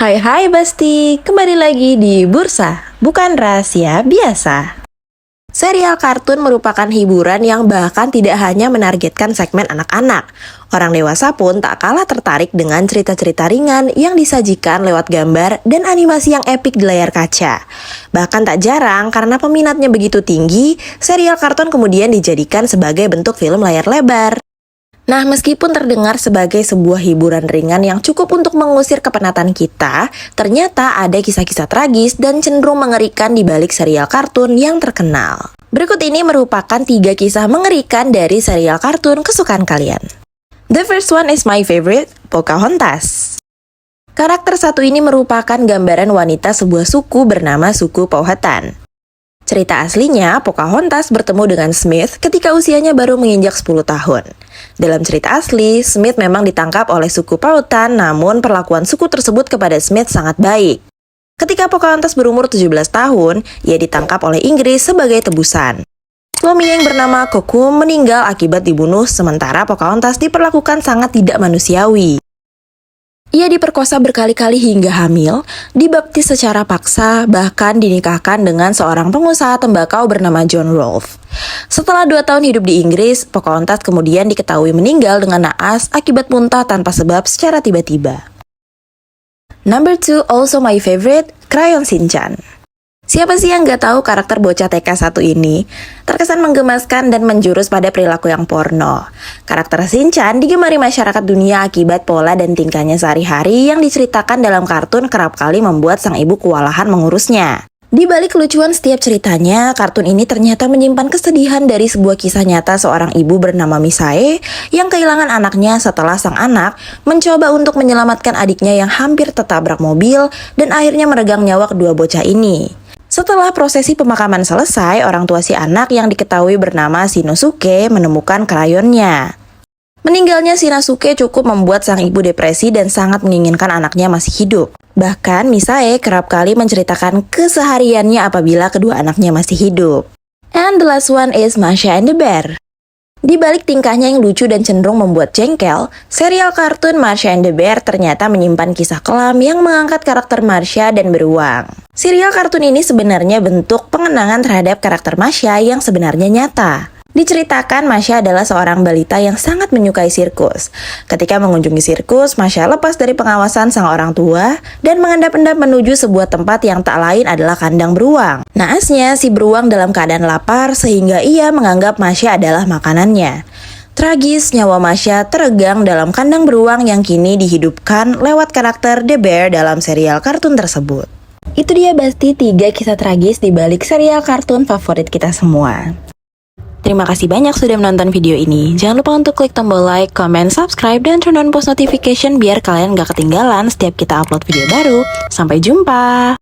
Hai hai Besti, kembali lagi di Bursa, bukan rahasia biasa. Serial kartun merupakan hiburan yang bahkan tidak hanya menargetkan segmen anak-anak. Orang dewasa pun tak kalah tertarik dengan cerita-cerita ringan yang disajikan lewat gambar dan animasi yang epik di layar kaca. Bahkan tak jarang karena peminatnya begitu tinggi, serial kartun kemudian dijadikan sebagai bentuk film layar lebar. Nah, meskipun terdengar sebagai sebuah hiburan ringan yang cukup untuk mengusir kepenatan kita, ternyata ada kisah-kisah tragis dan cenderung mengerikan di balik serial kartun yang terkenal. Berikut ini merupakan 3 kisah mengerikan dari serial kartun kesukaan kalian. The first one is my favorite, Pocahontas. Karakter satu ini merupakan gambaran wanita sebuah suku bernama suku Powhatan. Cerita aslinya, Pocahontas bertemu dengan Smith ketika usianya baru menginjak 10 tahun. Dalam cerita asli, Smith memang ditangkap oleh suku Powhatan, namun perlakuan suku tersebut kepada Smith sangat baik. Ketika Pocahontas berumur 17 tahun, ia ditangkap oleh Inggris sebagai tebusan. Suaminya yang bernama Kokum meninggal akibat dibunuh, sementara Pocahontas diperlakukan sangat tidak manusiawi. Ia diperkosa berkali-kali hingga hamil, dibaptis secara paksa, bahkan dinikahkan dengan seorang pengusaha tembakau bernama John Rolfe. Setelah 2 tahun hidup di Inggris, Pocahontas kemudian diketahui meninggal dengan naas akibat muntah tanpa sebab secara tiba-tiba. Number 2, also my favorite, Crayon Shinchan. Siapa sih yang gak tahu karakter bocah TK 1 ini? Terkesan menggemaskan dan menjurus pada perilaku yang porno. Karakter Shinchan digemari masyarakat dunia akibat pola dan tingkahnya sehari-hari yang diceritakan dalam kartun kerap kali membuat sang ibu kewalahan mengurusnya. Di balik kelucuan setiap ceritanya, kartun ini ternyata menyimpan kesedihan dari sebuah kisah nyata seorang ibu bernama Misae yang kehilangan anaknya setelah sang anak mencoba untuk menyelamatkan adiknya yang hampir tertabrak mobil dan akhirnya meregang nyawa kedua bocah ini. Setelah prosesi pemakaman selesai, orang tua si anak yang diketahui bernama Shinosuke menemukan krayonnya. Meninggalnya Shinosuke cukup membuat sang ibu depresi dan sangat menginginkan anaknya masih hidup. Bahkan Misae kerap kali menceritakan kesehariannya apabila kedua anaknya masih hidup. And the last one is Masha and the Bear. Di balik tingkahnya yang lucu dan cenderung membuat jengkel, serial kartun Masha and the Bear ternyata menyimpan kisah kelam yang mengangkat karakter Masha dan beruang. Serial kartun ini sebenarnya bentuk pengenangan terhadap karakter Masha yang sebenarnya nyata. Diceritakan Masha adalah seorang balita yang sangat menyukai sirkus. Ketika mengunjungi sirkus, Masha lepas dari pengawasan sang orang tua dan mengendap-endap menuju sebuah tempat yang tak lain adalah kandang beruang. Naasnya, si beruang dalam keadaan lapar sehingga ia menganggap Masha adalah makanannya. Tragis, nyawa Masha teregang dalam kandang beruang yang kini dihidupkan lewat karakter The Bear dalam serial kartun tersebut. Itu dia Basti 3 kisah tragis di balik serial kartun favorit kita semua. Terima kasih banyak sudah menonton video ini. Jangan lupa untuk klik tombol like, comment, subscribe, dan turn on post notification biar kalian gak ketinggalan setiap kita upload video baru. Sampai jumpa!